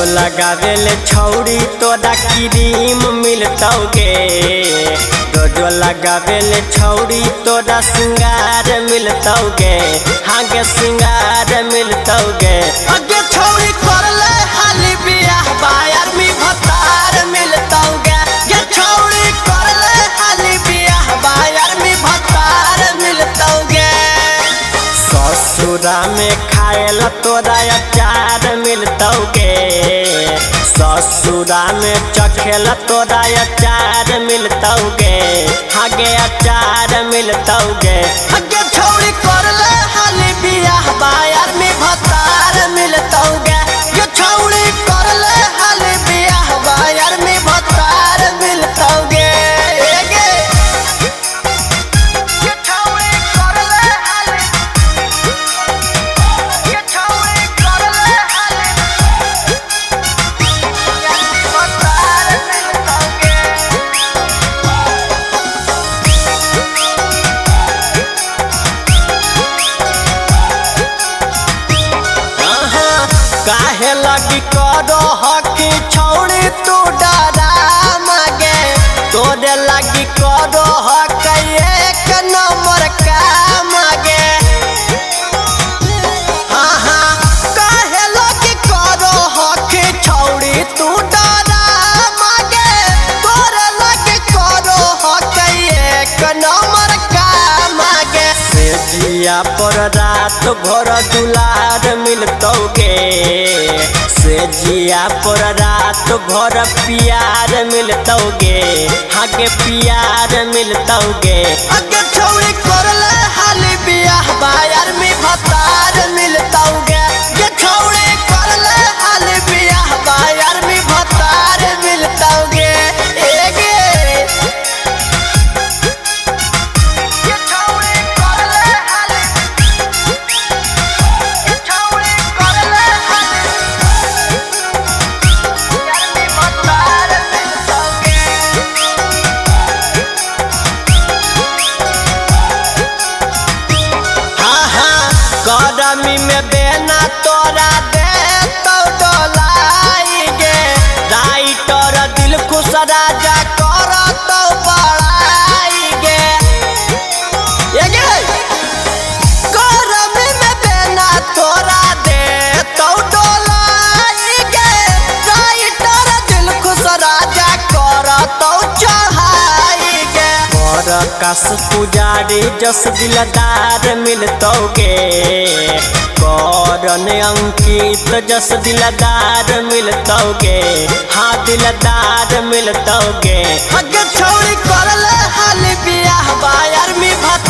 लगावेले छौरी तोरा क्रीम मिलतौगे। रोजो लगावेले छौरी तोरा सिंगार मिलतौगे। हाँ गे सिंगार मिलतौगे। अगे छौरी करले हाली बियाह बायर में भतार मिलतौगे। गे छौरी करले हाली बियाह बायर में भतार मिलतौगे। ससुरा में खाएला तोरा अचार मिलतौगे। ससुरा में चखेला तोरा अचार मिलतौगे। हाँ गे अचार मिलतौगे। अगे छौरी करले हाली बियाह बायर में भतार मिलतौगे। गे छौरी करले हाली बियाह बायर में भतार मिलतौगे। काहे लगी करो हकी छौरी तू डरा मागे। तोरे लगी करो हक एक नंबर का मागे। हाँ काहे लगी करो हकी छौरी तू डरा मागे। तोरे लगी करो हक एक नंबर का मागे। से जिया पर रात भर दुलार मिलतौगे। से जिया पर रात भर प्यार मिलतौगे। हाँ गे प्यार मिलतौगे। अगे छौरी करले हाली बियाह बायर में भतार मिलतौगे। गे छौरी करले हाली बियाह बायर में भतार मिलतौगे। गरमी में बेना तोरा दे तो डोलाई गे। राइटर दिल खुश राजा कर तो बड़ाई गे। गरमी में बेना तोरा दे तो डोलाई गे। राइटर दिल खुश राजा कर तो चढ़ाई गे। काश पुजारी जस दिलदार मिलतौगे। करन अंकित जस दिलदार मिलतौगे। हाँ दिलदार मिलतौगे। अगे छौरी करले हाली बियाह बायर में भतार